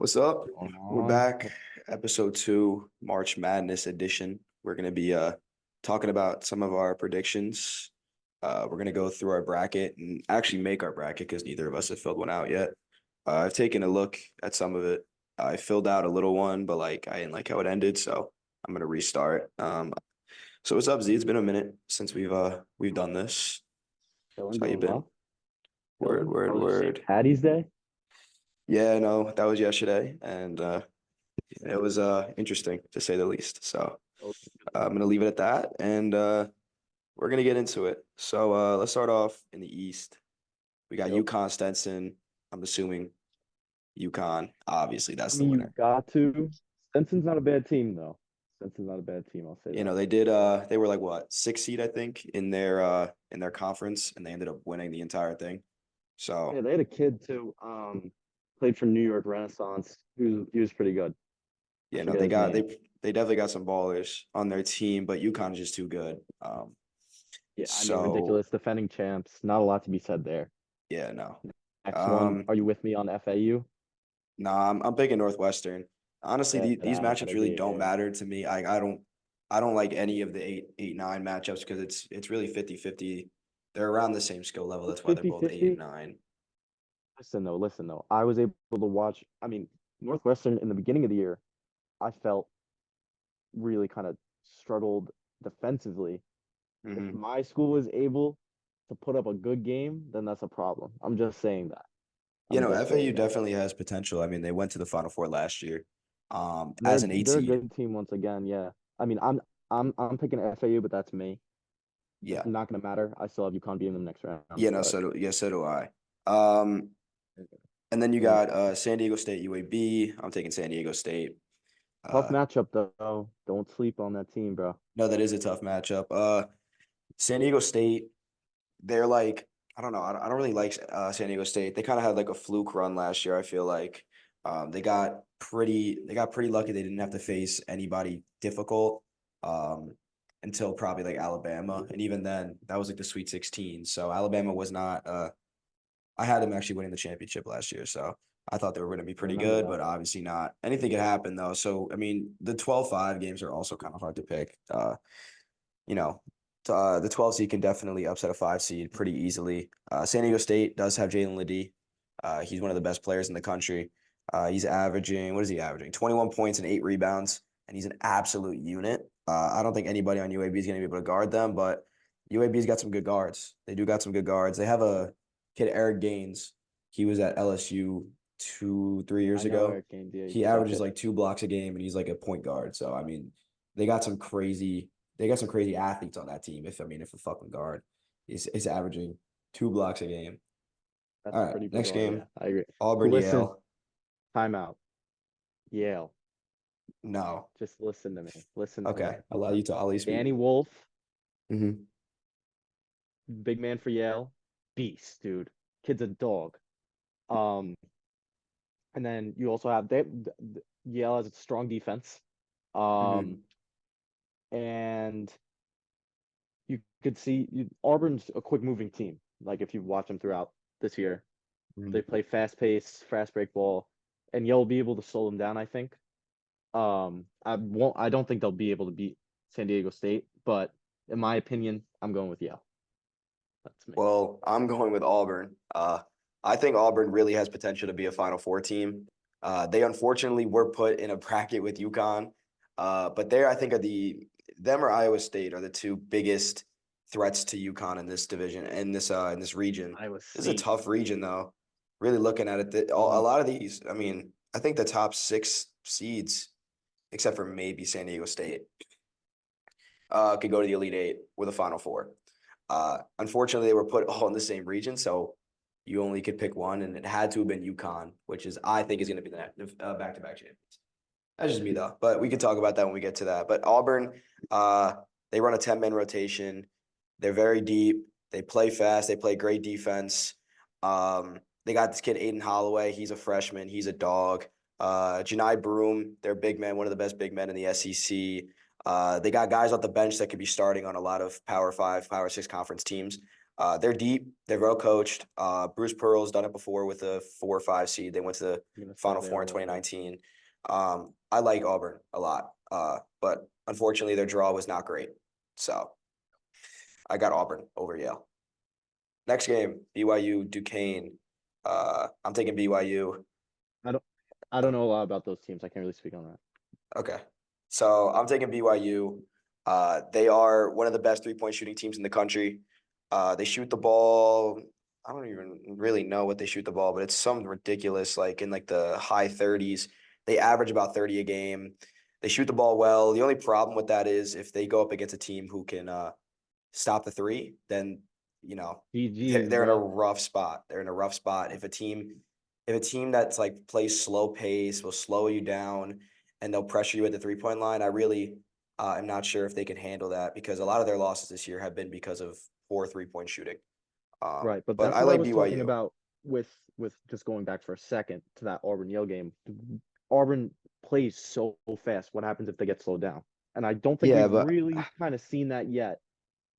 What's up? Going We're on. back, episode 2, March Madness edition. We're gonna be talking about some of our predictions. We're gonna go through our bracket and actually make our bracket because neither of us have filled one out yet. I've taken a look at some of it. I filled out a little one, but like I didn't like how it ended, so I'm gonna restart. So what's up, Z? It's been a minute since we've done this. Chilling, So how you doing been? well. Word, Chilling. word, How was your St. word. Patty's Day? Yeah, no, that was yesterday, and it was interesting to say the least. So Oh, I'm gonna leave it at that, and we're gonna get into it. So let's start off in the East. We got yep. UConn Stenson. I'm assuming UConn. Obviously, I that's the mean, you winner. got to. Stenson's not a bad team, though. Stenson's not a bad team. I'll say You know, that. they were like what, 6th seed, I think, in their conference, and they ended up winning the entire thing. Yeah, So they had a kid too. Played for New York Renaissance. He was pretty good. I yeah, no, forget his name. they definitely got some ballers on their team, but UConn is just too good. Yeah, I mean, So ridiculous. Defending champs. Not a lot to be said there. yeah, no. Next one. Um, Are you with me on FAU? Nah, I'm picking Northwestern. Honestly, Yeah, these I matchups really agree don't here. matter to me. I don't like any of the 8, 9 matchups because it's really 50-50. They're around the same skill level. It's That's why they're both 8 and 50-50. 9. Listen though. I was able to watch. I mean, Northwestern in the beginning of the year, I felt really kind of struggled defensively. If Hmm. my school was able to put up a good game, then that's a problem. I'm just saying that. You I'm know, just FAU saying that. definitely has potential. I mean, they went to the Final Four last year, They're as an 8 they're a seed. good team once again. Yeah. I mean, I'm picking FAU, but that's me. It's Yeah. not gonna matter. I still have UConn being in the next round, Yeah, no, but so do I. Um, and then you yeah. got San Diego State, UAB. I'm taking San Diego State. Tough Uh, matchup though. Don't sleep on that team, bro. no, that is a tough matchup. San Diego State. They're like, I don't know. I don't really like San Diego State. They kind of had like a fluke run last year. I feel like they got pretty lucky. They didn't have to face anybody difficult um, until probably like Alabama, and even then, that was like the Sweet 16. So Alabama was not. I had them actually winning the championship last year, so I thought they were going to be I pretty remember good, that. but obviously not. Anything could happen though. So I mean, the 12-5 games are also kind of hard to pick. You know, the 12 seed can definitely upset a 5 seed pretty easily. San Diego State does have Jalen Ledee. He's one of the best players in the country. He's averaging, what is he averaging? 21 points and 8 rebounds, and he's an absolute unit. I don't think anybody on UAB is going to be able to guard them, but UAB's got some good guards. They do got some good guards. They have a kid, Eric Gaines. He was at LSU 2, 3 years I know ago. Eric Gaines. Yeah, he's He a averages bucket. like 2 blocks a game, and he's like a point guard. So I mean, they got some crazy they got some crazy athletes on that team. If a fucking guard is averaging 2 blocks a game. That's All right, pretty next bizarre. Yeah, game, I agree. But Auburn listen, Yale. timeout. Yale. No. Just listen to me. Listen to me. Okay, allow you to Ali speak. Danny Wolf, Hmm. big man for Yale, beast, dude. Kid's a dog. Um, and then you also have Yale has a strong defense. Hmm. Um, and you could see Auburn's a quick moving team. Like if you watch them throughout this year, they Hmm. play fast pace, fast break ball, and Yale will be able to slow them down, I think. I don't think they'll be able to beat San Diego State, but in my opinion, I'm going with Yale. That's me. Well, I'm going with Auburn. I think Auburn really has potential to be a Final Four team. They unfortunately were put in a bracket with UConn, but they I think are them or Iowa State are the two biggest threats to UConn in this division in this region. Iowa This is a State. tough region though. Really looking at it, a Mhm. lot of these. I mean, I think the top 6 seeds, except for maybe San Diego State, could go to the Elite Eight with a Final Four. Unfortunately, they were put all in the same region, so you only could pick one, and it had to have been UConn, which is I think is going to be the back-to-back champions. That's just me though, but we can talk about that when we get to that. But Auburn, uh, they run a 10-man rotation. They're very deep. They play fast. They play great defense. They got this kid Aiden Holloway. He's a freshman. He's a dog. Janai Broom, their big man, one of the best big men in the SEC. They got guys off the bench that could be starting on a lot of Power 5, Power 6 conference teams. They're deep. They're well coached. Bruce Pearl's done it before with a 4 or 5 seed. They went to the I'm gonna say Final they Four are in well coached. 2019. I like Auburn a lot, but unfortunately their draw was not great. So I got Auburn over Yale. Next game, BYU Duquesne. I'm taking BYU. I don't I don't know a lot about those teams. I can't really speak on that. Okay. So I'm taking BYU. They are one of the best 3-point shooting teams in the country. They shoot the ball. I don't even really know what they shoot the ball, but it's some ridiculous, like in like the high 30s. They average about 30 a game. They shoot the ball well. The only problem with that is if they go up against a team who can stop the three, then you know GG's, they're in a bro. rough spot. They're in a rough spot. If a team that's like plays slow pace will slow you down and they'll pressure you at the 3-point line, I really am not sure if they can handle that because a lot of their losses this year have been because of poor 3-point shooting. Right, but But that's I what I like was talking BYU. about with just going back for a second to that Auburn Yale game. Auburn plays so fast. What happens if they get slowed down? And I don't think Yeah, we've but really kind of seen that yet.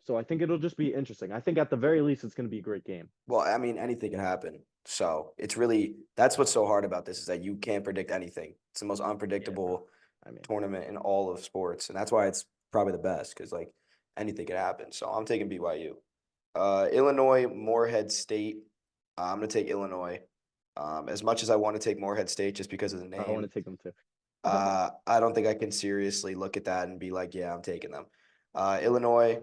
So I think it'll just be interesting. I think at the very least it's going to be a great game. well, I mean, anything can happen. So it's really that's what's so hard about this is that you can't predict anything. It's the most Yeah, bro. unpredictable I mean, tournament in all of sports, and that's why it's probably the best because like anything could happen. So I'm taking BYU. Illinois, Morehead State. I'm gonna take Illinois. As much as I want to take Morehead State just because of the I want to name, take them too. I don't think I can seriously look at that and be like, yeah, I'm taking them. Illinois,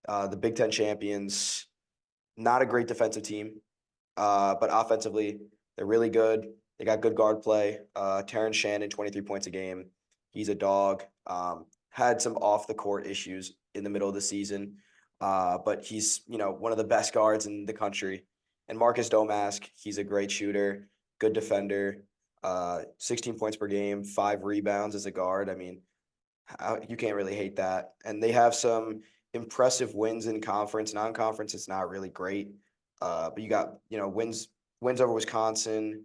the Big Ten champions, not a great defensive team, but offensively, they're really good. They got good guard play. Terrence Shannon, 23 points a game. He's a dog. Had some off the court issues in the middle of the season, but he's one of the best guards in the country. And Marcus Domask, he's a great shooter, good defender. 16 points per game, 5 rebounds as a guard. I mean, you can't really hate that. And they have some impressive wins in conference. Non-conference, it's not really great. But you got, wins over Wisconsin,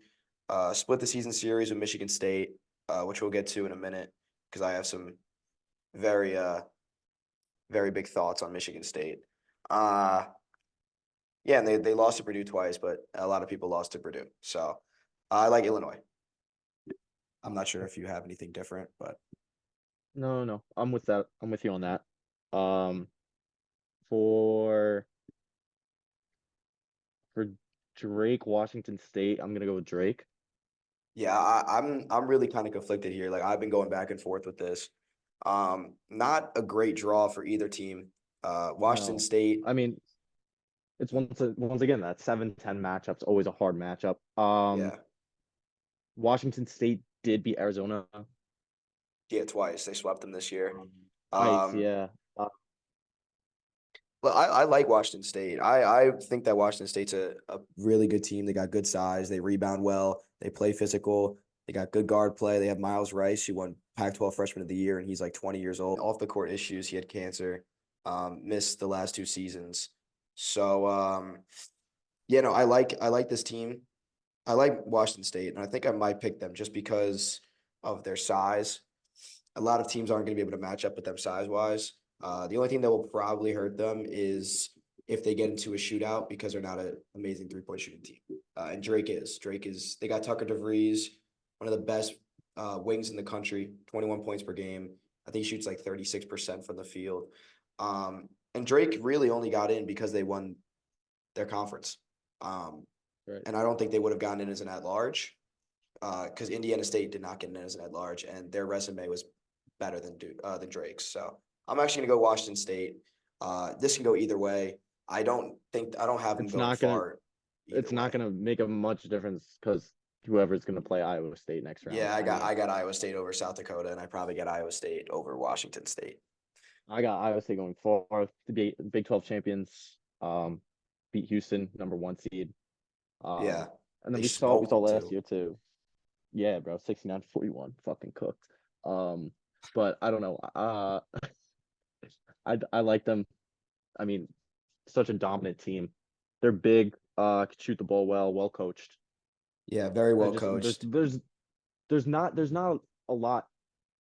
split the season series with Michigan State, which we'll get to in a minute because I have some very, very big thoughts on Michigan State. Uh, yeah, and they lost to Purdue twice, but a lot of people lost to Purdue. So I like Illinois. I'm not sure if you have anything different, but No, no, I'm with that. I'm with you on that. Um, for for Drake, Washington State, I'm gonna go with Drake. yeah, I'm really kind of conflicted here. Like I've been going back and forth with this. Not a great draw for either team. Washington No, State, I mean it's once again that 7-10 matchup's always a hard matchup. yeah, Washington State did beat Arizona yeah, twice. They swept them this year. twice. Um, Yeah, well, I like Washington State. I think that Washington State's a really good team. They got good size. They rebound well. They play physical. They got good guard play. They have Miles Rice, who won Pac-12 Freshman of the Year, and he's like 20 years old. Off the court issues, he had cancer, missed the last 2 seasons. So yeah, no, I like this team. I like Washington State, and I think I might pick them just because of their size. A lot of teams aren't going to be able to match up with them size wise. The only thing that will probably hurt them is if they get into a shootout because they're not an amazing 3-point shooting team. And Drake is. They got Tucker DeVries, one of the best wings in the country, 21 points per game. I think he shoots like 36% from the field. And Drake really only got in because they won their conference. Um, right. and I don't think they would have gotten in as an at large because Indiana State did not get in as an at large, and their resume was better than Drake's. So I'm actually gonna go Washington State. This can go either way. I don't have them It's going not gonna far either it's not way. gonna make a much difference because whoever's gonna play Iowa State next round. Yeah, I I got mean, I got Iowa State over South Dakota, and I probably get Iowa State over Washington State. I got Iowa State going fourth to be Big 12 champions. Beat Houston, number one seed. Yeah, And then they we smoked saw them last too. year too. Yeah, bro, 69-41, fucking cooked. But I don't know. I like them. I mean, such a dominant team. They're big, could shoot the ball well, well coached. Yeah, very There's well just coached. there's not a lot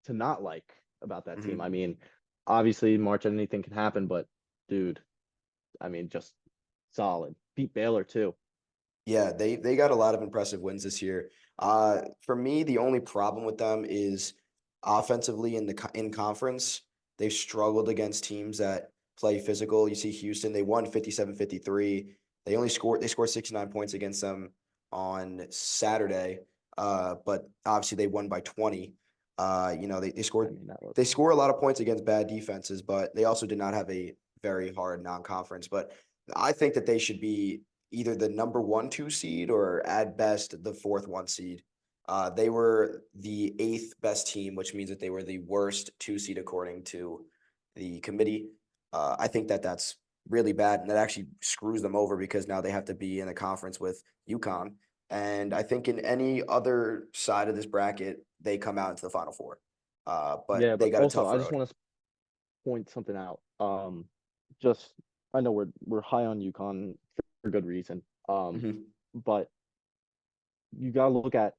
to not like about that team. Mhm. I mean, obviously March anything can happen, but dude, I mean, just solid. Beat Baylor too. Yeah, they got a lot of impressive wins this year. For me, the only problem with them is offensively in conference, they've struggled against teams that play physical. You see Houston, they won 57-53. They scored 69 points against them on Saturday. But obviously they won by 20. They I scored mean, that was they score a lot of points against bad defenses, but they also did not have a very hard non-conference. But I think that they should be either the number 1, 2 seed or at best the fourth 1 seed. They were the 8th best team, which means that they were the worst 2 seed according to the committee. I think that that's really bad, and that actually screws them over because now they have to be in a conference with UConn. And I think in any other side of this bracket, they come out into the Final Four. But yeah, they but got a also tough I just road. want to point something out. Just I know we're high on UConn for good reason. Mhm. But you gotta look at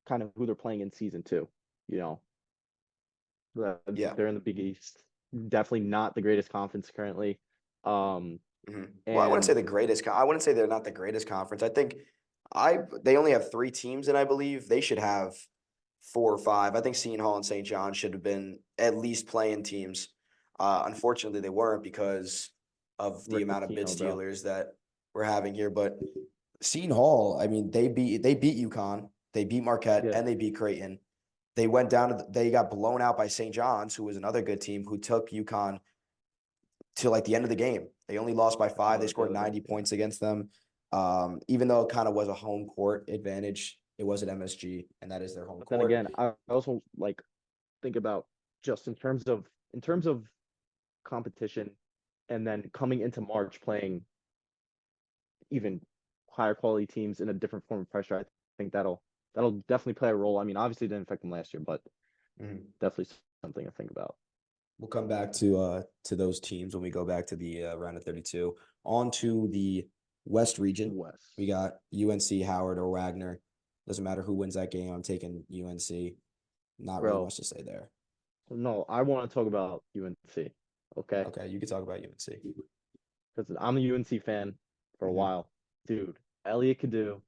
kind of who they're playing in season two. You know, Yeah. they're in the Big East. Definitely not the greatest conference currently. Um, Well, I wouldn't say and the greatest. I wouldn't say they're not the greatest conference. I think they only have 3 teams, and I believe they should have 4 or 5. I think Seton Hall and St. John should have been at least playing teams. Unfortunately, they weren't because of the Rick amount of bid Pitino, bro. stealers that we're having here. But Seton Hall, I mean, they beat UConn, they beat Marquette, Yeah, and they beat Creighton. They went down to they got blown out by St. John's, who was another good team who took UConn to like the end of the game. They only lost by 5. They that scored was it. 90 Yeah. points against them. Even though it kind of was a home court advantage, it was at MSG, and that is their home But then court. again, I also like think about just in terms of competition, and then coming into March playing even higher quality teams in a different form of pressure. I think that'll definitely play a role. I mean, obviously it didn't affect them last year, but Mhm. definitely something to think about. We'll come back to those teams when we go back to the round of 32. On to the West region. We West. got UNC, Howard, or Wagner. Doesn't matter who wins that game. I'm taking UNC. Not really Bro, much to say there. no, I want to talk about UNC, okay? Okay, you can talk about UNC. Because I'm a UNC fan for a Mhm. while. Dude, Elliot Cadeau,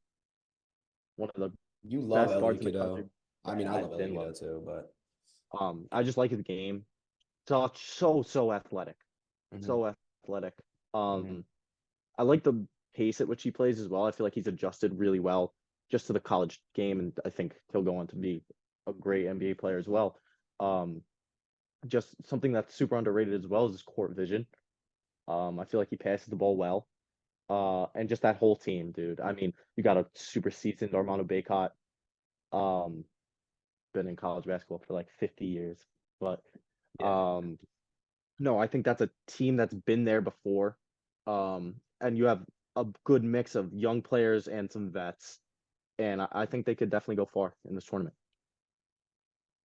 one of the You love best guards Elliot in the country. Cadeau. I mean, Yeah, I I love Elliot been love Cadeau it. too, but I just like his game. So athletic. Mhm. So athletic. Mhm. I like the pace at which he plays as well. I feel like he's adjusted really well just to the college game, and I think he'll go on to be a great NBA player as well. Um, just something that's super underrated as well is his court vision. I feel like he passes the ball well. And just that whole team, dude. I mean, you got a super seasoned Armando Bacot, um, been in college basketball for like 50 years. But Yeah. um, no, I think that's a team that's been there before. And you have a good mix of young players and some vets. And I think they could definitely go far in this tournament.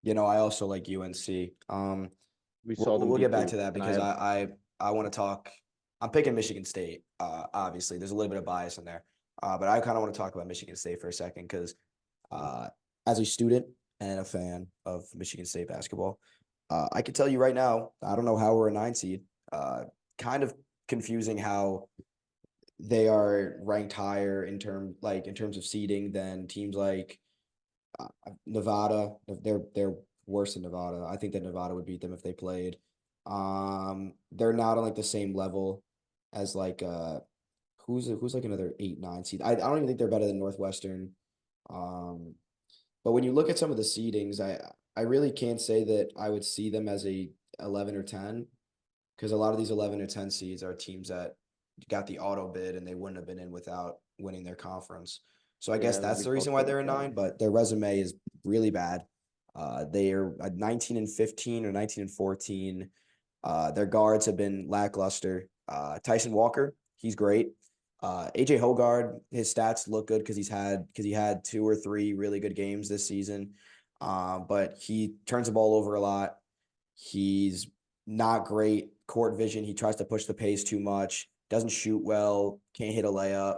I also like UNC. We We'll saw them we'll beat get back to Duke, that and I because have I want to talk. I'm picking Michigan State. Obviously, there's a little bit of bias in there, but I kind of want to talk about Michigan State for a second because, uh, as a student and a fan of Michigan State basketball, I can tell you right now, I don't know how we're a 9 seed. Kind of confusing how they are ranked higher in terms of seeding than teams like Nevada. They're worse than Nevada. I think that Nevada would beat them if they played. They're not on like the same level as like who's like another 8, 9 seed. I don't even think they're better than Northwestern. Um, but when you look at some of the seedings, I really can't say that I would see them as a 11 or 10 because a lot of these 11 or 10 seeds are teams that got the auto bid and they wouldn't have been in without winning their conference. So I guess yeah, that's we the reason talked why about they're a that. 9, but their resume is really bad. They are 19-15 or 19-14. Their guards have been lackluster. Tyson Walker, he's great. AJ Hogard, his stats look good because he had 2 or 3 really good games this season. But he turns the ball over a lot. He's not great court vision. He tries to push the pace too much. Doesn't shoot well. Can't hit a layup.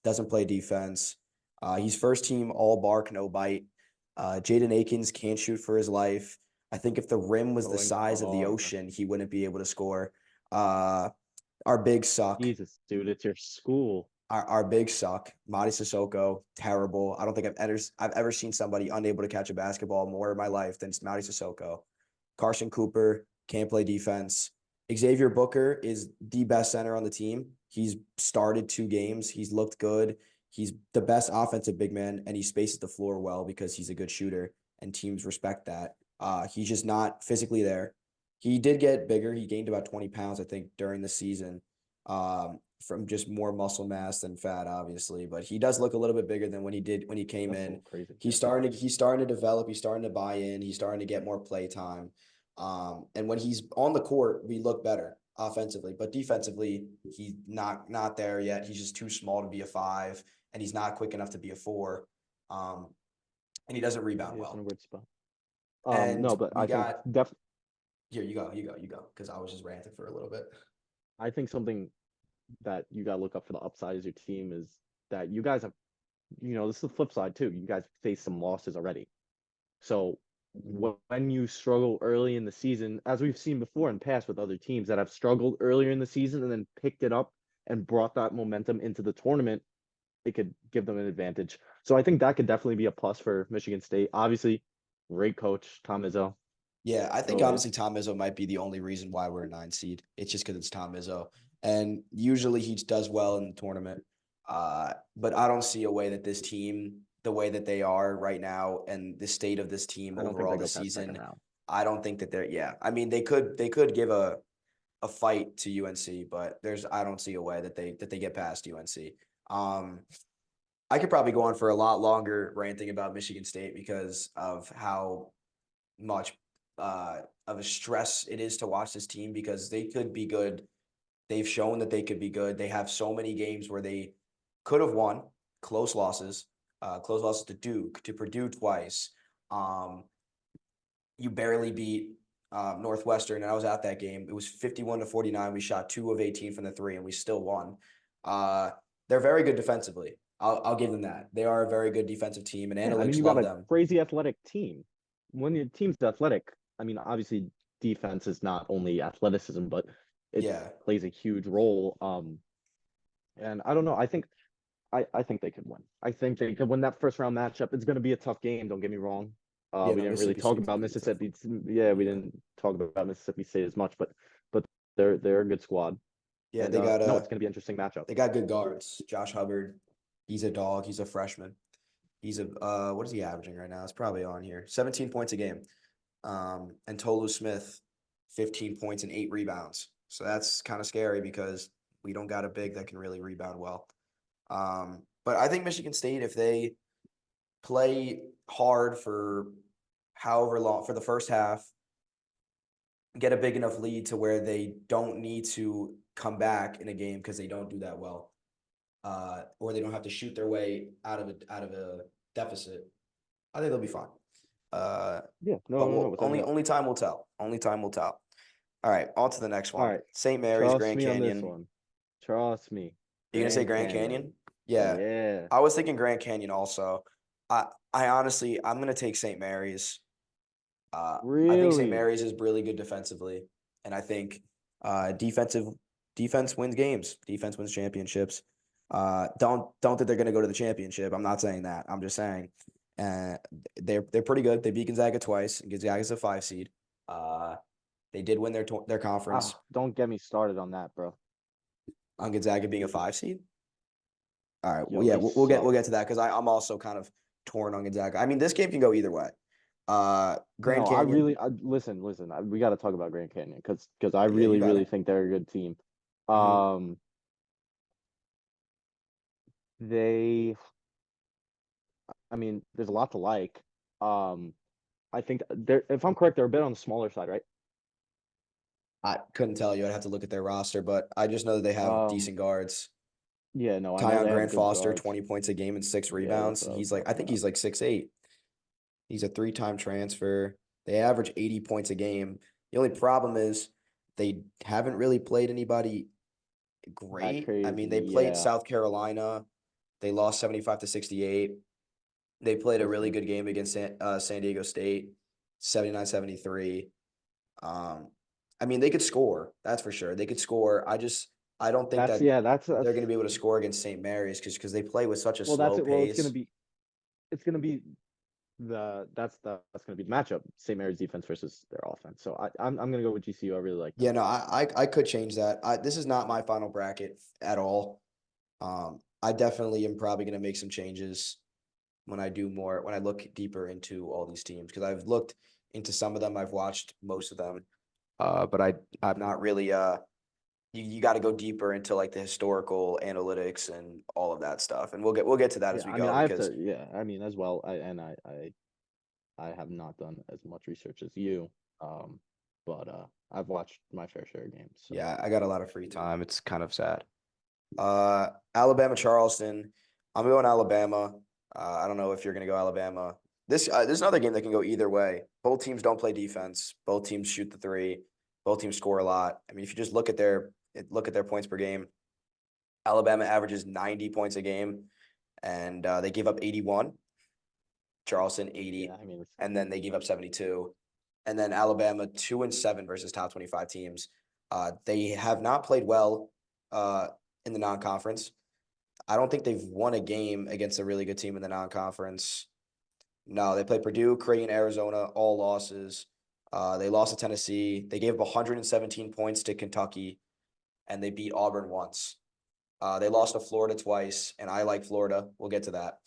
Doesn't play defense. He's first team all bark, no bite. Jaden Akins can't shoot for his life. I think if the rim was the Going size of the far. ocean, he wouldn't be able to score. Uh, Our big suck. Jesus, dude, it's your school. Our big suck. Madi Sissoko, terrible. I don't think I've ever seen somebody unable to catch a basketball more in my life than Madi Sissoko. Carson Cooper can't play defense. Xavier Booker is the best center on the team. He's started 2 games. He's looked good. He's the best offensive big man, and he spaces the floor well because he's a good shooter, and teams respect that. He's just not physically there. He did get bigger. He gained about 20 pounds, I think, during the season. From just more muscle mass than fat, obviously, but he does look a little bit bigger than when he did when he came That's a in. little crazy. He's starting to develop, he's starting to buy in, he's starting to get more play time. And when he's on the court, we look better offensively, but defensively, he's not there yet. He's just too small to be a 5, and he's not quick enough to be a 4. And he doesn't rebound He's in a well. weird spot. And No, but we I think got here, you go, because I was just ranting for a little bit. I think something that you gotta look up for the upside as your team is that you guys have, this is the flip side too. You guys face some losses already. So when you struggle early in the season, as we've seen before in past with other teams that have struggled earlier in the season and then picked it up and brought that momentum into the tournament, it could give them an advantage. So I think that could definitely be a plus for Michigan State. Obviously, great coach, Tom Izzo. Yeah, I think So honestly Tom Izzo might be the only reason why we're a 9 seed. It's just because it's Tom Izzo, and usually he does well in the tournament. But I don't see a way that this team, the way that they are right now, and the state of this team I don't think overall they go this past second season, round. I don't think that they're. Yeah, I mean they could give a fight to UNC, but I don't see a way that they get past UNC. I could probably go on for a lot longer ranting about Michigan State because of how much of a stress it is to watch this team because they could be good. They've shown that they could be good. They have so many games where they could have won, close losses to Duke, to Purdue twice. Um, you barely beat Northwestern, and I was at that game. It was 51-49. We shot 2 of 18 from the 3, and we still won. They're very good defensively. I'll give them that. They are a very good defensive team, and Yeah, I mean, analytics you got love a them. crazy athletic team. When your team's athletic, I mean, obviously defense is not only athleticism, but it Yeah. plays a huge role. And I don't know. I think they could win. I think they could win that first round matchup. It's going to be a tough game. Don't get me wrong. Yeah, We no, didn't really Mississippi talk State's about gonna be a tough Mississippi. one. Yeah, we Yeah. didn't talk about Mississippi State as much, but they're a good squad. Yeah, And no, it's going to be an interesting matchup. they got good guards. Josh Hubbard, he's a dog. He's a freshman. He's a what is he averaging right now? It's probably on here. 17 points a game. And Tolu Smith, 15 points and 8 rebounds. So that's kind of scary because we don't got a big that can really rebound well. But I think Michigan State, if they play hard for however long for the first half, get a big enough lead to where they don't need to come back in a game because they don't do that well, or they don't have to shoot their way out of a deficit. I think they'll be fine. Yeah, But no, without a doubt. only time will tell. Only time will tell. All right, on to the next All one. right, St. Mary's, trust Grand me on this Canyon. one. Trust me. You're gonna say Grand Canyon? Yeah, Yeah. I was thinking Grand Canyon also. I honestly, I'm gonna take St. Mary's. I think St. Really? Mary's is really good defensively, and I think defense wins games. Defense wins championships. Don't think they're gonna go to the championship. I'm not saying that. I'm just saying, they're pretty good. They beat Gonzaga twice. And Gonzaga's a 5 seed. They did win their conference Don't get me started on that, bro. on Gonzaga being a 5 seed. All right. Well, Yo, yeah, they we'll suck. get to that because I'm also kind of torn on Gonzaga. I mean, this game can go either way. Grand No, Canyon. listen. We got to talk about Grand Canyon because I Yeah, you really better. think they're a good team. Mhm. Um, they, I mean, there's a lot to like. Um, I think if I'm correct, they're a bit on the smaller side, right? I couldn't tell you. I'd have to look at their roster, but I just know that they have Um, decent guards. yeah, no, I know Tyon they have Grant good Foster, guards. 20 points a game and 6 Yeah, that's rebounds. what I was I talking think about. he's like 6'8". He's a 3-time transfer. They average 80 points a game. The only problem is they haven't really played anybody That great. I crazy, mean, they played yeah. South Carolina. They lost 75-68. They played a That's really good. good game against San Diego State, 79-73. I mean, they could score. That's for sure. They could score. I don't think That's that yeah, they're going to be able to score against St. Mary's because they play with such a well, that's slow it. Well, pace. it's gonna be that's gonna be the matchup. St. Mary's defense versus their offense. So I'm gonna go with GCU. I really like Yeah, them. no, I could change that. This is not my final bracket at all. I definitely am probably going to make some changes when when I look deeper into all these teams because I've looked into some of them. I've watched most of them. But I'm not really you got to go deeper into like the historical analytics and all of that stuff. And we'll get to that Yeah, as we I mean, go I have because to. Yeah, I mean, as well. I have not done as much research as you. Um, but I've watched my fair share of games. So yeah, I got a lot of free time. It's kind of sad. Alabama, Charleston. I'm going Alabama. I don't know if you're going to go Alabama. This is another game that can go either way. Both teams don't play defense. Both teams shoot the three. Both teams score a lot. I mean, if you just look at their points per game, Alabama averages 90 points a game, and they give up 81. Charleston 80, yeah, I mean, and then they give up 72. And then Alabama 2-7 versus top 25 teams. They have not played well in the non-conference. I don't think they've won a game against a really good team in the non-conference. No, they played Purdue, Creighton, Arizona, all losses. They lost to Tennessee. They gave up 117 points to Kentucky, and they beat Auburn once. They lost to Florida twice, and I like Florida. We'll get to that.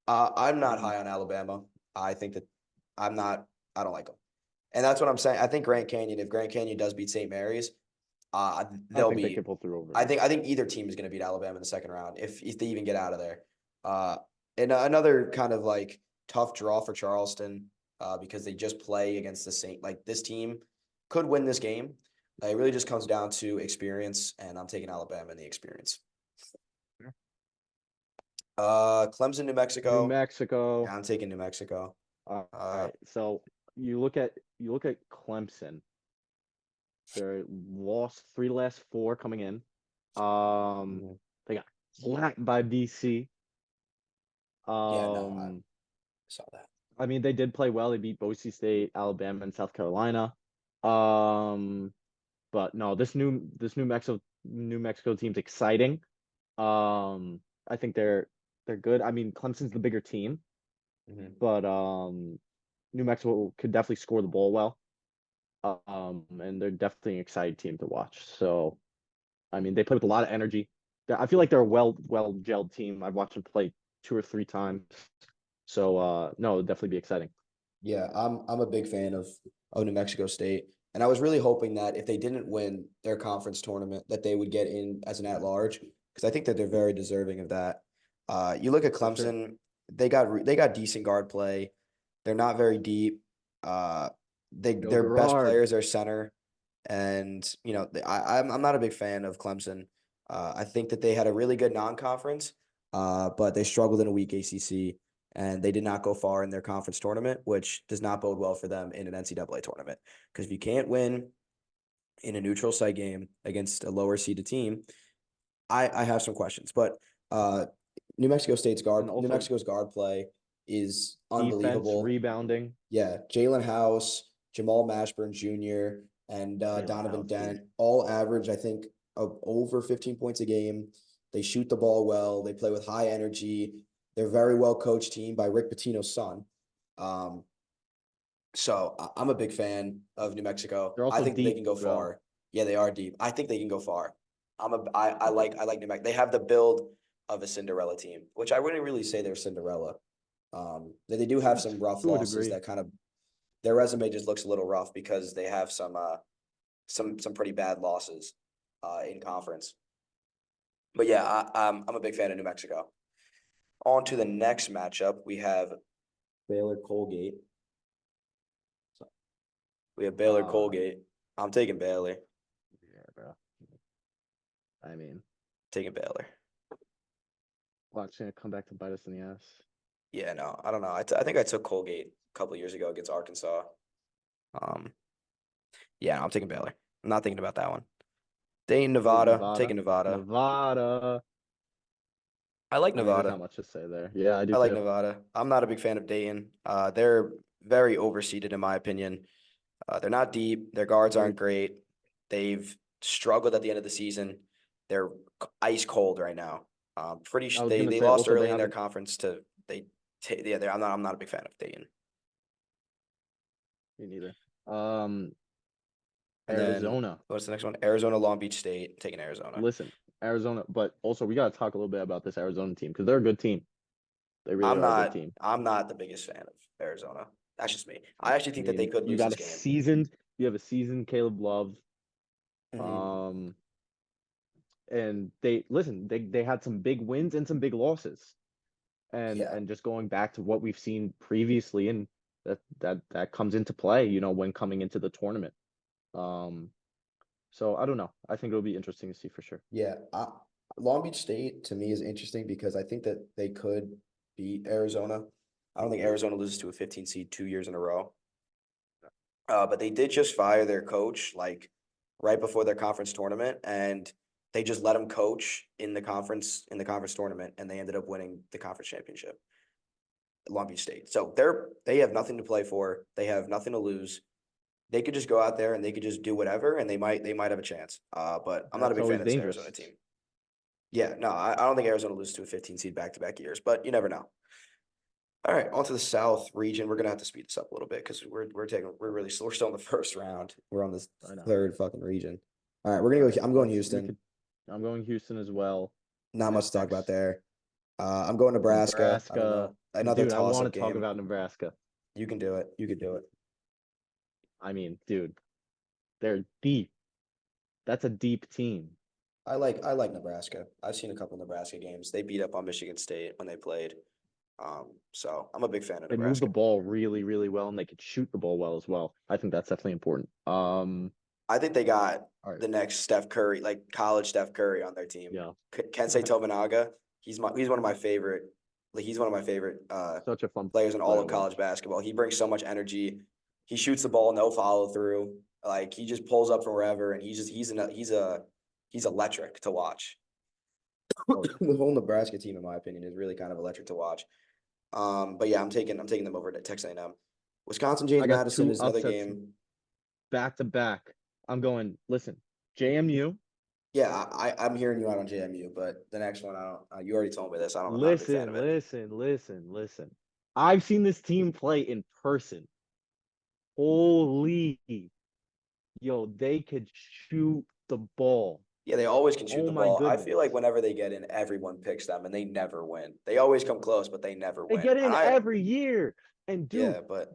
I'm not high on Alabama. I think that I'm not. I don't like them, and that's what I'm saying. I think Grand Canyon. If Grand Canyon does beat St. Mary's, I they'll think they be. could pull through over. I think either team is going to beat Alabama in the second round if they even get out of there. Uh, and another kind of like tough draw for Charleston because they just play against the Saint. Like this team could win this game. It really just comes down to experience, and I'm taking Alabama in the experience. Clemson, New New Mexico. Mexico. Yeah, I'm taking New Mexico. All Uh, right. So you look at Clemson. They lost three last four coming in. Mhm. They got slapped by BC. Yeah, no, I Um, saw that. I mean, they did play well. They beat Boise State, Alabama, and South Carolina. Um, but no, this New Mexico team's exciting. I think they're good. I mean, Clemson's the bigger team, Mhm. but New Mexico could definitely score the ball well. And they're definitely an exciting team to watch. So, I mean, they play with a lot of energy. I feel like they're a well gelled team. I've watched them play two or three times. So, no, it'll definitely be exciting. Yeah, I'm a big fan of New Mexico State, and I was really hoping that if they didn't win their conference tournament, that they would get in as an at-large because I think that they're very deserving of that. You look at For sure. Clemson; they got decent guard play. They're not very deep. Uh, Yo, their best Gerard. players are center, and I'm not a big fan of Clemson. I think that they had a really good non-conference, but they struggled in a weak ACC and they did not go far in their conference tournament, which does not bode well for them in an NCAA tournament. Because if you can't win in a neutral site game against a lower seeded team, I have some questions. But uh, And New also Mexico's guard play is defense, unbelievable. rebounding. Yeah, Jalen House, Jamal Mashburn Jr., and Jalen Donovan House, dude. Dent all average, I think, of over 15 points a game. They shoot the ball well. They play with high energy. They're a very well coached team by Rick Pitino's son. Um, I'm a big fan of New Mexico. They're I also think that they deep can go as well. far. Yeah, they are deep. I think they can go far. I like New Mexico. They have the build of a Cinderella team, which I wouldn't really say they're Cinderella. They do have some rough To a losses degree. that kind of their resume just looks a little rough because they have some pretty bad losses in conference. But yeah, I'm a big fan of New Mexico. On to the next matchup, we have Baylor Colgate. We have Baylor Uh, Colgate. I'm taking Baylor. yeah, bro. I mean, Taking Baylor. watching it come back to bite us in the ass. Yeah, no, I don't know. I think I took Colgate a couple years ago against Arkansas. Um, yeah, no, I'm taking Baylor. I'm not thinking about that one. Dayton, Take Nevada. Nevada. Taking Nevada. Nevada. I like I mean, there's Nevada. not much to say there. Yeah, I do I like too. Nevada. I'm not a big fan of Dayton. They're very overseeded in my opinion. They're not deep. Their guards Very aren't great. They've struggled at the end of the season, they're ice cold right now. I was They gonna they say lost also they early in their haven't. conference to yeah. I'm not a big fan of Dayton. Me neither. Um, And then Arizona. what's the next one? Arizona, Long Beach State. Taking Arizona. Listen, Arizona, but also we gotta talk a little bit about this Arizona team because they're a good team. They really I'm are a good not team. I'm not the biggest fan of Arizona. That's just me. I actually I think that they mean, could you lose got this a game. seasoned, you have a seasoned Caleb Love. Mhm. Um, and they had some big wins and some big losses. Yeah. And just going back to what we've seen previously, and that comes into play, when coming into the tournament. Um, so I don't know. I think it'll be interesting to see for sure. Yeah, Long Beach State to me is interesting because I think that they could beat Arizona. I don't think Arizona loses to a 15 seed 2 years in a row. But they did just fire their coach like right before their conference tournament, and they just let him coach in the conference tournament, and they ended up winning the conference championship. Long Beach State. So they have nothing to play for. They have nothing to lose. They could just go out there and they could just do whatever, and they might have a chance. But I'm not a That's big fan always of this Arizona dangerous. team. Yeah, no, I don't think Arizona loses to a 15 seed back-to-back years, but you never know. All right, on to the South region. We're gonna have to speed this up a little bit because we're still in the first round. We're on this I know. third fucking region. All right, All right, I'm going we Houston. could. I'm going Houston as well. Not much to talk about Next, there. I'm going Nebraska. I don't Nebraska. know. Another Dude, I want toss-up to talk game. about Nebraska. You can do it. You can do it. I mean, dude, they're deep. That's a deep team. I like Nebraska. I've seen a couple Nebraska games. They beat up on Michigan State when they played. So I'm a big fan of They move the Nebraska. ball really, really well, and they could shoot the ball well as well. I think that's definitely important. I think they got All right, the next Steph Curry, like college Steph Curry on their team. yeah, Kensei Tominaga, he's one of my favorite, such a fun players in all player of to college watch. basketball. He brings so much energy. He shoots the ball, no follow through. Like he just pulls up from wherever, and he's electric to watch. Oh yeah, The whole Nebraska team, in my opinion, is really kind of electric to watch. But yeah, I'm taking them over to Texas A&M. Wisconsin, I James got Madison two is another upsets game. back to back. I'm going. Listen, JMU. Yeah, I'm hearing you out on JMU, but the next one, I don't. You already told me this. I'm not a big fan of Listen, it. listen, listen, listen. I've seen this team play in person. Holy, yo, they could shoot the ball. Yeah, they always can shoot Oh the my ball. I feel like goodness. whenever they get in, everyone picks them, and they never win. They always come close, but they never They win. get And in every year. And dude, yeah, but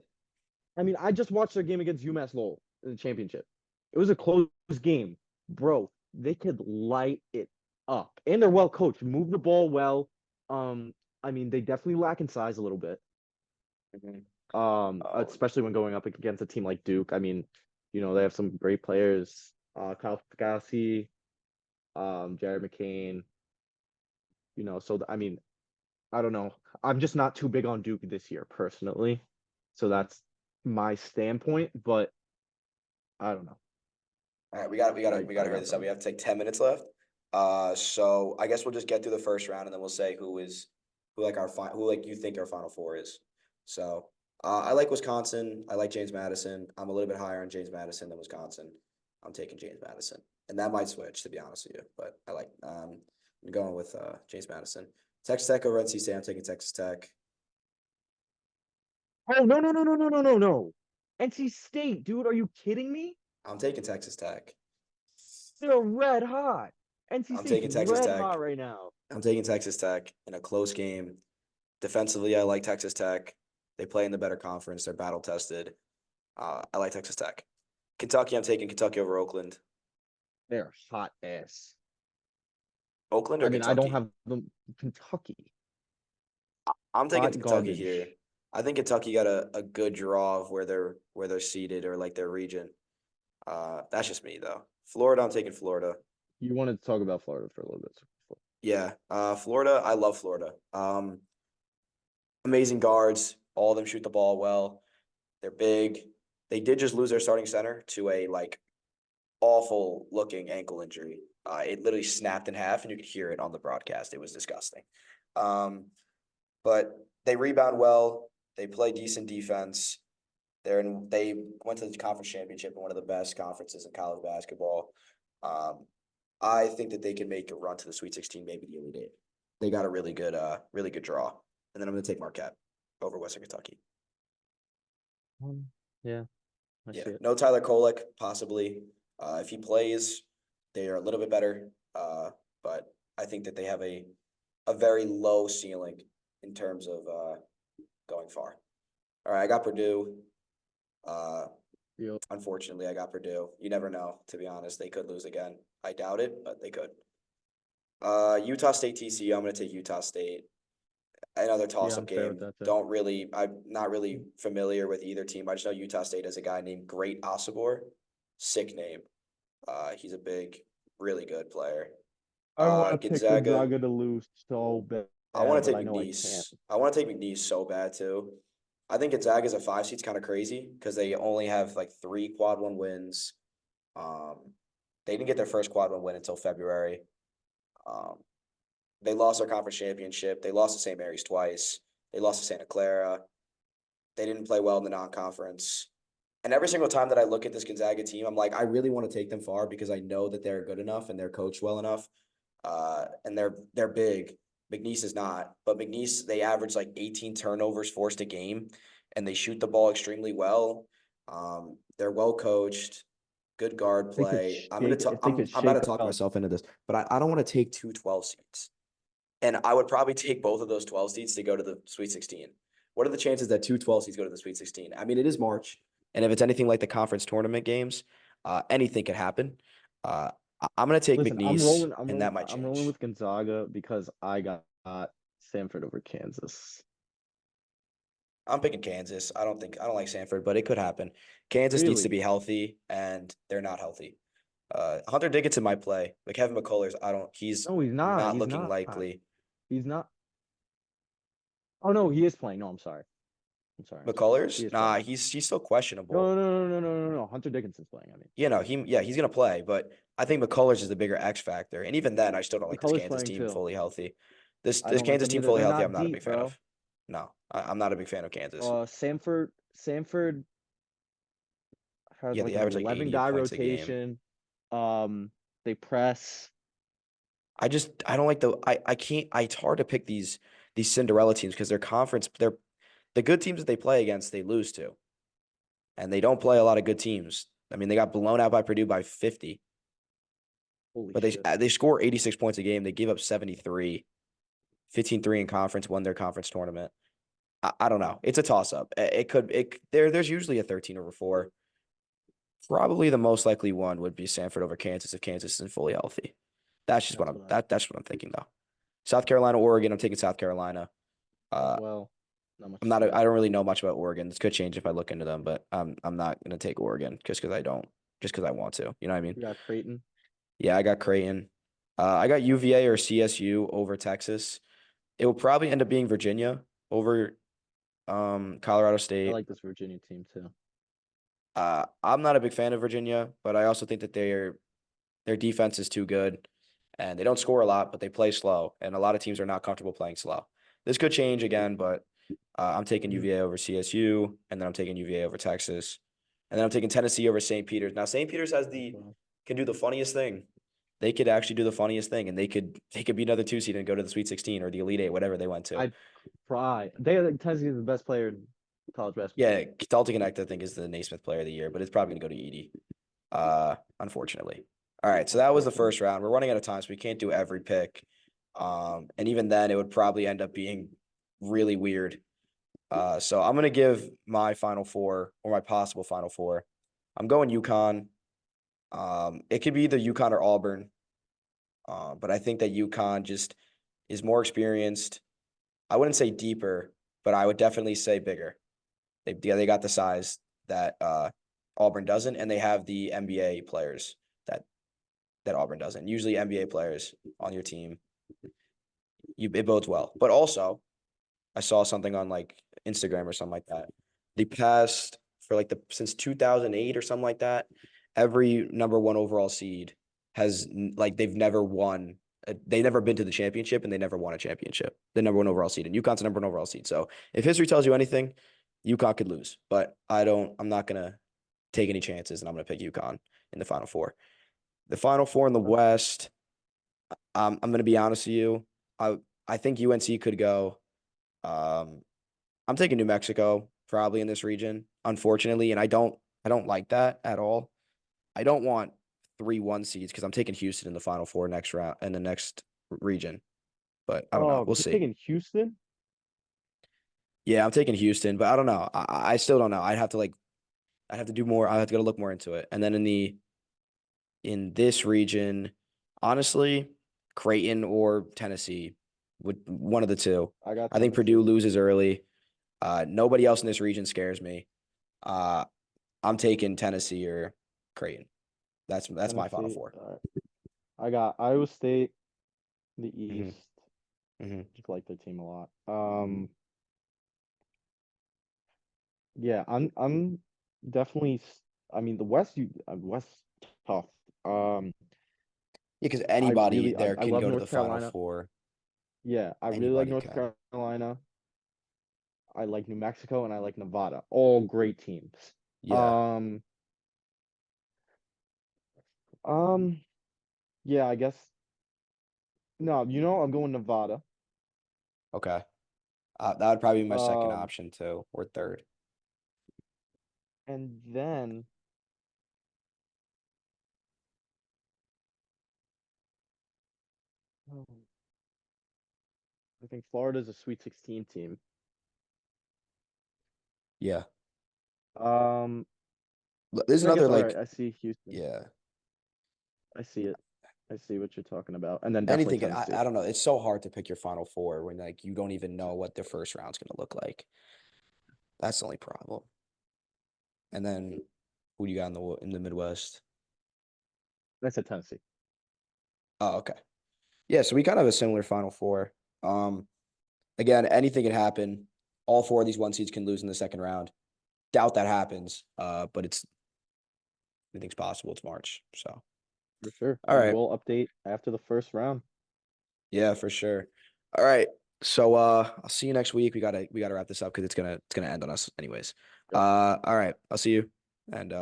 I mean, I just watched their game against UMass Lowell in the championship. It was a close game. Bro, they could light it up. And they're well coached, move the ball well. Um, I mean, they definitely lack in size a little bit. Mhm. Oh, Especially when going up against a team like Duke. I mean, they have some great players. Kyle Pagasi, Jared McCain, so I mean, I don't know. I'm just not too big on Duke this year personally. So that's my standpoint, but I don't know. all right, we gotta I hurry got this up. them. We have to take 10 minutes left. So I guess we'll just get through the first round, and then we'll say who like you think our final four is. So I like Wisconsin. I like James Madison. I'm a little bit higher on James Madison than Wisconsin. I'm taking James Madison, and that might switch to be honest with you, but I'm going with James Madison. Texas Tech over NC State. I'm taking Texas Tech. Oh no no no no no no no no. NC State, dude, are you kidding me? I'm taking Texas Tech. They're red hot. NC I'm State's taking Texas red Tech. hot right now. I'm taking Texas Tech in a close game. Defensively, I like Texas Tech. They play in the better conference. They're battle tested. I like Texas Tech. Kentucky, I'm taking Kentucky over Oakland. They're hot ass. Oakland I or mean, I don't Kentucky? have them. Kentucky. I'm taking Hot Kentucky here. garbage. I think Kentucky got a good draw of where they're seated or like their region. That's just me though. Florida, I'm taking Florida. You wanted to talk about Florida for a little bit. Yeah. Florida, I love Florida. Amazing guards. All of them shoot the ball well. They're big. They did just lose their starting center to a like awful looking ankle injury. It literally snapped in half, and you could hear it on the broadcast. It was disgusting. Um, but they rebound well. They play decent defense. They went to the conference championship in one of the best conferences in college basketball. Um, I think that they can make a run to the Sweet 16, maybe the Elite Eight. They got a really good draw. And then I'm going to take Marquette over Western Kentucky. Yeah, I Yeah, see it. no Tyler Kolek, possibly. If he plays, they are a little bit better. But I think that they have a very low ceiling in terms of going far. All right, I got Purdue. Yep. Unfortunately, I got Purdue. You never know, to be honest. They could lose again. I doubt it, but they could. Utah State TCU, I'm gonna take Utah State. Another Yeah, toss-up I'm fair game. with that too. I'm not really familiar with either team. I just know Utah State has a guy named Great Osibor. Sick name. He's a big, really good player. I want to pick Gonzaga. Gonzaga to lose so I want bad, to but take I know I can't. McNeese. I want to take McNeese so bad too. I think Gonzaga as a 5 seed's kind of crazy because they only have like 3 quad one wins. They didn't get their first quad one win until February. They lost their conference championship. They lost to St. Mary's twice. They lost to Santa Clara. They didn't play well in the non-conference. And every single time that I look at this Gonzaga team, I'm like, I really want to take them far because I know that they're good enough and they're coached well enough. And they're big. McNeese is not, but McNeese, they average like 18 turnovers forced a game, and they shoot the ball extremely well. They're well coached, good guard They could play. shake if they could I'm about to shake talk up. myself into this, but I don't want to take 12 seeds. And I would probably take both of those 12 seeds to go to the Sweet 16. What are the chances that 12 seeds go to the Sweet 16? I mean, it is March, and if it's anything like the conference tournament games, anything could happen. I'm going to take Listen, McNeese, and that might I'm rolling change. with Gonzaga because I got Samford over Kansas. I'm picking Kansas. I don't like Sanford, but it could happen. Kansas needs to Really? be healthy, and they're not healthy. Hunter Dickinson might play, but Kevin McCullers, he's No, he's not. not He's looking not. likely. He's not. Oh no, he is playing. No, I'm sorry. I'm sorry. He McCullers, is nah, playing. he's still questionable. No. Hunter Dickinson's playing. I mean, He's gonna play, but I think McCullers is the bigger X factor. And even then, I still don't like this McCullough's Kansas playing team too. fully healthy. This I this don't like Kansas them team either. fully They're healthy, I'm not not a deep, big fan bro. of. No, I'm not a big fan of Kansas. Samford has Yeah, like they an average like 11 80 guy points a game. rotation. They press. I don't like I can't it's hard to pick these Cinderella teams because their conference they're the good teams that they play against they lose to. And they don't play a lot of good teams. I mean, they got blown out by Purdue by 50, Holy but shit. they score 86 points a game. They gave up 73, 15-3 in conference, won their conference tournament. I don't know. It's a toss up. There's usually a 13 over 4. Probably the most likely one would be Sanford over Kansas if Kansas isn't fully healthy. That's just That's what I that's what I'm thinking though. South Carolina, Oregon. I'm taking South Carolina. well, not much I'm to not. say. I don't really know much about Oregon. This could change if I look into them, but I'm not gonna take Oregon just because I don't. Just because I want to. You know what I mean? You got Creighton. Yeah, I got Creighton. I got UVA or CSU over Texas. It will probably end up being Virginia over Colorado I State. like this Virginia team too. I'm not a big fan of Virginia, but I also think that their defense is too good, and they don't score a lot, but they play slow, and a lot of teams are not comfortable playing slow. This could change again, but I'm taking UVA over CSU, and then I'm taking UVA over Texas, and then I'm taking Tennessee over St. Peter's. Now St. Peter's can do the funniest thing. They could actually do the funniest thing, and they could be another 2 seed and go to the Sweet 16 or the Elite Eight, whatever they went to. I'd cry. Tennessee is the best player in college basketball. Yeah, Dalton Connect, I think, is the Naismith Player of the Year, but it's probably gonna go to Edie. Unfortunately. All right, so that was the first round. We're running out of time, so we can't do every pick. And even then, it would probably end up being really weird. So I'm gonna give my final 4 or my possible final 4. I'm going UConn. It could be either UConn or Auburn. But I think that UConn just is more experienced. I wouldn't say deeper, but I would definitely say bigger. They got the size that Auburn doesn't, and they have the NBA players that Auburn doesn't. Usually NBA players on your team, it bodes well. But also, I saw something on like Instagram or something like that. The past for like since 2008 or something like that, every number 1 overall seed has like they've never won. They never been to the championship and they never won a championship. The number 1 overall seed, and UConn's the number 1 overall seed. So if history tells you anything, UConn could lose. But I'm not gonna take any chances, and I'm gonna pick UConn in the final 4. The Final Four in the West. I'm gonna be honest with you. I think UNC could go. Um, I'm taking New Mexico probably in this region, unfortunately, and I don't like that at all. I don't want 3-1 seeds because I'm taking Houston in the Final Four next round in the next region. But I don't know. Oh, We'll you're see. taking Houston? Yeah, I'm taking Houston, but I don't know. I still don't know. I'd have to do more. I have to go look more into it. And then in this region, honestly, Creighton or Tennessee would one of the two. I got I think Purdue Tennessee. loses early. Nobody else in this region scares me. I'm taking Tennessee or Creighton. That's my Final Tennessee. Four. I got Iowa State, the Hmm. East. Hmm. Just like their team a lot. Yeah, I'm definitely. I mean, the West, West tough. Yeah, because anybody there I can love go to North the Final Carolina. Four. Yeah, I really like Anybody North can. Carolina. I like New Mexico and I like Nevada. All great teams. Yeah. Um, um, yeah, I guess. No, I'm going Nevada. Okay. That would probably be my second Um, option too, or third. and then oh, I think Florida's a Sweet 16 team. Yeah. Um, There's I another guess all right. like, I see Houston. yeah. I see it. I see what you're talking about. And then definitely Anything. Tennessee. I don't know. It's so hard to pick your Final Four when like you don't even know what the first round's gonna look like. That's the only problem. And then who do you got in the Midwest? I said Tennessee. Oh, okay. Yeah, so we kind of have a similar Final Four. Um, Again, anything can happen. All four of these one seeds can lose in the second round. Doubt that happens. But it's anything's possible. It's March. So For sure. all And right. we'll update after the first round. Yeah, for sure. All right. So I'll see you next week. We gotta wrap this up because it's gonna end on us anyways. All right. I'll see you. And